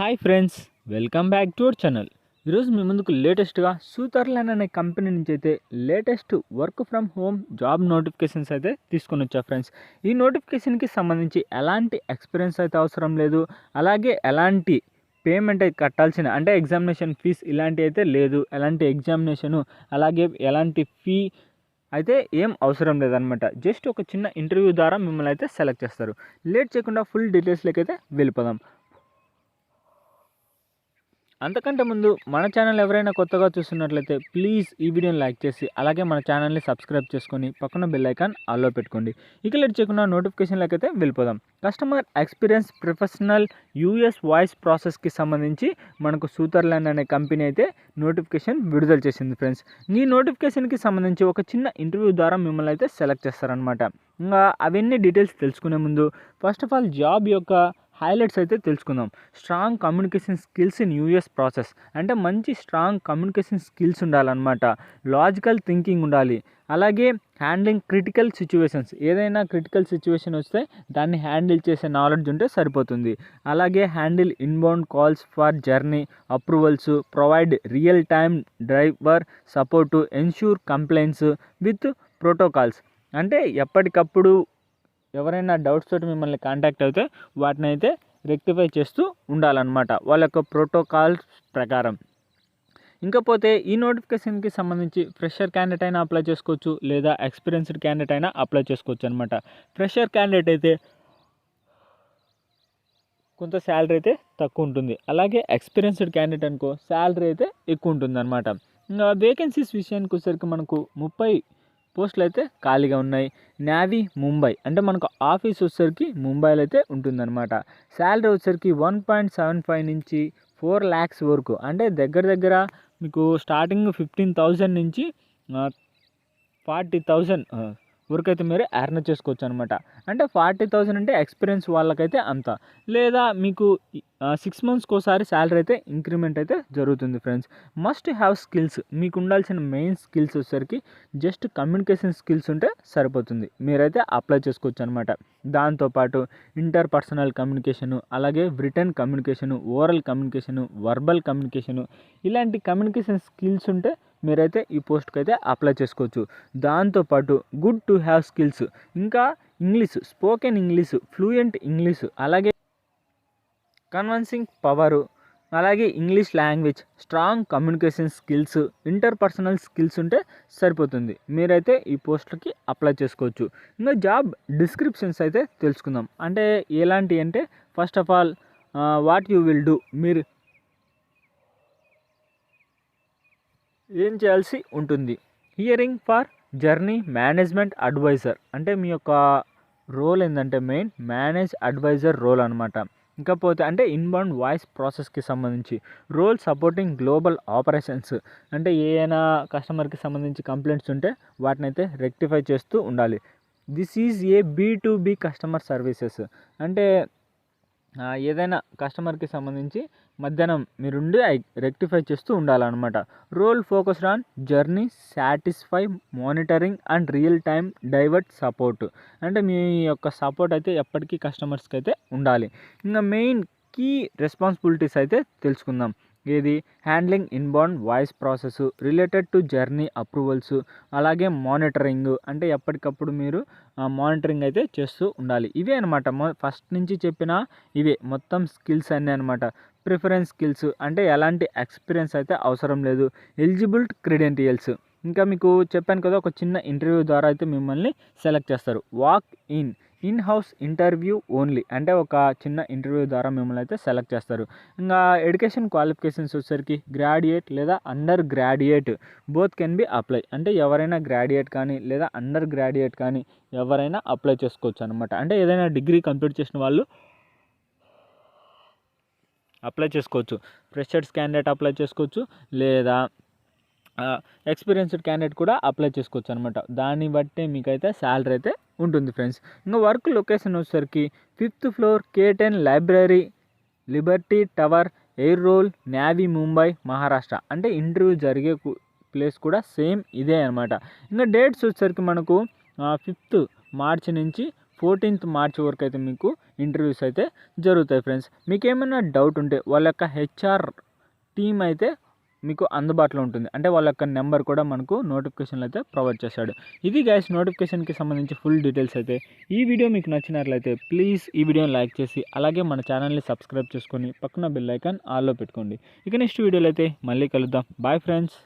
Hi friends, welcome back to our channel. ఈరోజు మీ ముందుకు లేటెస్ట్గా సూతర్లాండ్ అనే కంపెనీ నుంచి అయితే latest work from home job notifications అయితే తీసుకొని వచ్చా ఫ్రెండ్స్. ఈ నోటిఫికేషన్కి సంబంధించి ఎలాంటి ఎక్స్పీరియన్స్ అయితే అవసరం లేదు, అలాగే ఎలాంటి పేమెంట్ అయితే కట్టాల్సిన అంటే ఎగ్జామినేషన్ ఫీజ్ ఇలాంటి అయితే లేదు, ఎలాంటి ఎగ్జామినేషను అలాగే ఎలాంటి ఫీ అయితే ఏం అవసరం లేదనమాట. జస్ట్ ఒక చిన్న ఇంటర్వ్యూ ద్వారా మిమ్మల్ని అయితే సెలెక్ట్ చేస్తారు. లేట్ చేయకుండా ఫుల్ డీటెయిల్స్లోకి అయితే వెళ్ళిపోదాం. అంతకంటే ముందు మన ఛానల్ ఎవరైనా కొత్తగా చూస్తున్నట్లయితే ప్లీజ్ ఈ వీడియోని లైక్ చేసి అలాగే మన ఛానల్ని సబ్స్క్రైబ్ చేసుకొని పక్కన బెల్ ఐకాన్ ఆల్లో పెట్టుకోండి. ఇక లేట్ చేయకుండా నోటిఫికేషన్లకి అయితే వెళ్ళిపోదాం. Customer experience professional US voice ప్రాసెస్కి సంబంధించి మనకు సూతర్లాండ్ అనే కంపెనీ అయితే నోటిఫికేషన్ విడుదల చేసింది ఫ్రెండ్స్. ఈ నోటిఫికేషన్కి సంబంధించి ఒక చిన్న ఇంటర్వ్యూ ద్వారా మిమ్మల్ని అయితే సెలెక్ట్ చేస్తారనమాట. ఇంకా అవన్నీ డీటెయిల్స్ తెలుసుకునే ముందు ఫస్ట్ ఆఫ్ ఆల్ జాబ్ యొక్క హైలైట్స్ అయితే తెలుసుకుందాం. Strong communication skills in US process అంటే మంచి స్ట్రాంగ్ కమ్యూనికేషన్ స్కిల్స్ ఉండాలన్నమాట. లాజికల్ థింకింగ్ ఉండాలి, అలాగే హ్యాండ్లింగ్ క్రిటికల్ సిచ్యువేషన్స్, ఏదైనా క్రిటికల్ సిచ్యువేషన్ వస్తే దాన్ని హ్యాండిల్ చేసే నాలెడ్జ్ ఉంటే సరిపోతుంది. అలాగే handle inbound calls for journey approvals, provide real time driver support, ensure complaints with protocols అంటే ఎప్పటికప్పుడు ఎవరైనా డౌట్స్ తోటి మిమ్మల్ని కాంటాక్ట్ అయితే వాటిని అయితే రెక్టిఫై చేస్తూ ఉండాలన్నమాట వాళ్ళ యొక్క ప్రోటోకాల్స్ ప్రకారం. ఇంకపోతే ఈ నోటిఫికేషన్కి సంబంధించి ఫ్రెషర్ క్యాండిడేట్ అయినా అప్లై చేసుకోవచ్చు, లేదా ఎక్స్పీరియన్స్డ్ క్యాండిడేట్ అయినా అప్లై చేసుకోవచ్చు అనమాట. ఫ్రెషర్ క్యాండిడేట్ అయితే కొంత శాలరీ అయితే తక్కువ ఉంటుంది, అలాగే ఎక్స్పీరియన్స్డ్ క్యాండిడేట్ అనుకో శాలరీ అయితే ఎక్కువ ఉంటుంది అనమాట. ఇంకా వేకెన్సీస్ విషయానికి వచ్చేసరికి మనకు 30 పోస్టులు అయితే ఖాళీగా ఉన్నాయి. నేవీ ముంబై అంటే మనకు ఆఫీస్ వచ్చేసరికి ముంబైలో అయితే ఉంటుందన్నమాట. శాలరీ వచ్చేసరికి 1.75 నుంచి 4 lakhs వరకు అంటే దగ్గర దగ్గర మీకు స్టార్టింగ్ 15,000 నుంచి 40,000 వరకు అయితే మీరు ఎర్న్ చేసుకోవచ్చు అనమాట. అంటే 40,000 అంటే ఎక్స్పీరియన్స్ వాళ్ళకైతే అంత, లేదా మీకు 6 monthsకి ఒకసారి శాలరీ అయితే ఇంక్రిమెంట్ అయితే జరుగుతుంది ఫ్రెండ్స్. మస్ట్ హ్యావ్ స్కిల్స్, మీకు ఉండాల్సిన మెయిన్ స్కిల్స్ వచ్చేసరికి జస్ట్ కమ్యూనికేషన్ స్కిల్స్ ఉంటే సరిపోతుంది, మీరైతే అప్లై చేసుకోవచ్చు అనమాట. దాంతోపాటు ఇంటర్ పర్సనల్ కమ్యూనికేషను, అలాగే return communication, oral communication, verbal communication, ఇలాంటి కమ్యూనికేషన్ స్కిల్స్ ఉంటే మీరైతే ఈ పోస్ట్కి అయితే అప్లై చేసుకోవచ్చు. దాంతోపాటు గుడ్ టు హ్యావ్ స్కిల్స్, ఇంకా English, spoken English, fluent English, అలాగే కన్విన్సింగ్ పవరు, అలాగే English language, strong communication skills, interpersonal skills ఉంటే సరిపోతుంది, మీరైతే ఈ పోస్టులకి అప్లై చేసుకోవచ్చు. ఇంకా జాబ్ డిస్క్రిప్షన్స్ అయితే తెలుసుకుందాం. అంటే ఎలాంటి అంటే first of all what you will do, మీరు ఏం చేయాల్సి ఉంటుంది. Hearing for journey management advisor అంటే మీ యొక్క రోల్ ఏంటంటే మెయిన్ మేనేజ్ అడ్వైజర్ రోల్ అనమాట. ఇంకపోతే అంటే ఇన్బౌండ్ వాయిస్ ప్రాసెస్కి సంబంధించి రోల్ సపోర్టింగ్ గ్లోబల్ ఆపరేషన్స్ అంటే ఏదైనా కస్టమర్కి సంబంధించి కంప్లైంట్స్ ఉంటే వాటిని అయితే రెక్టిఫై చేస్తూ ఉండాలి. This is a B2B customer services అంటే ఏదైనా కస్టమర్కి సంబంధించి మధ్యాహ్నం మీరుండి రెక్టిఫై చేస్తూ ఉండాలన్నమాట. Role focused on journey satisfy monitoring and real time divert support అంటే మీ యొక్క సపోర్ట్ అయితే ఎప్పటికీ కస్టమర్స్కి అయితే ఉండాలి. ఇంకా మెయిన్ కీ రెస్పాన్సిబిలిటీస్ అయితే తెలుసుకుందాం. ఏది handling inbound voice process related to journey approvals, అలాగే మానిటరింగ్ అంటే ఎప్పటికప్పుడు మీరు మానిటరింగ్ అయితే చేస్తూ ఉండాలి. ఇవే అనమాట ఫస్ట్ నుంచి చెప్పిన ఇవే మొత్తం స్కిల్స్ అన్నీ అనమాట. ప్రిఫరెన్స్ స్కిల్స్ అంటే ఎలాంటి ఎక్స్పీరియన్స్ అయితే అవసరం లేదు. ఎలిజిబుల్ క్రెడెంటియల్స్ ఇంకా మీకు చెప్పాను కదా, ఒక చిన్న ఇంటర్వ్యూ ద్వారా అయితే మిమ్మల్ని సెలెక్ట్ చేస్తారు. Walk in house interview only అంటే ఒక చిన్న ఇంటర్వ్యూ ద్వారా మిమ్మల్ని అయితే సెలెక్ట్ చేస్తారు. ఇంకా ఎడ్యుకేషన్ క్వాలిఫికేషన్స్ వచ్చేసరికి గ్రాడ్యుయేట్ లేదా under graduate both can be apply అంటే ఎవరైనా గ్రాడ్యుయేట్ కానీ లేదా అండర్ గ్రాడ్యుయేట్ కానీ ఎవరైనా అప్లై చేసుకోవచ్చు అనమాట. అంటే ఏదైనా డిగ్రీ కంప్లీట్ చేసిన వాళ్ళు అప్లై చేసుకోవచ్చు. ఫ్రెషర్స్ క్యాండిడేట్ అప్లై చేసుకోవచ్చు, లేదా ఎక్స్పీరియన్స్డ్ క్యాండిడేట్ కూడా అప్లై చేసుకోవచ్చు అనమాట. దాన్ని బట్టి మీకైతే శాలరీ అయితే ఉంటుంది ఫ్రెండ్స్. ఇంకా వర్క్ లొకేషన్ వచ్చేసరికి 5th floor K10 library, liberty tower, Airoli, Navi Mumbai, Maharashtra అంటే ఇంటర్వ్యూ జరిగే ప్లేస్ కూడా సేమ్ ఇదే అనమాట. ఇంకా డేట్స్ వచ్చేసరికి మనకు 5th March నుంచి 14th మార్చ్ వరకు అయితే మీకు ఇంటర్వ్యూస్ అయితే జరుగుతాయి ఫ్రెండ్స్. మీకు ఏమైనా డౌట్ ఉంటే వాళ్ళ యొక్క హెచ్ఆర్ టీమ్ అయితే మీకు అందుబాటులో ఉంటుంది. అంటే వాళ్ళ యొక్క నెంబర్ కూడా మనకు నోటిఫికేషన్లు అయితే ప్రొవైడ్ చేశాడు. ఇది గైస్ నోటిఫికేషన్కి సంబంధించి ఫుల్ డీటెయిల్స్ అయితే. ఈ వీడియో మీకు నచ్చినట్లయితే ప్లీజ్ ఈ వీడియోని లైక్ చేసి అలాగే మన ఛానల్ని సబ్స్క్రైబ్ చేసుకొని పక్కన బెల్ ఐకాన్ ఆల్లో పెట్టుకోండి. ఇక నెక్స్ట్ వీడియోలో అయితే మళ్ళీ కలుద్దాం. Bye friends.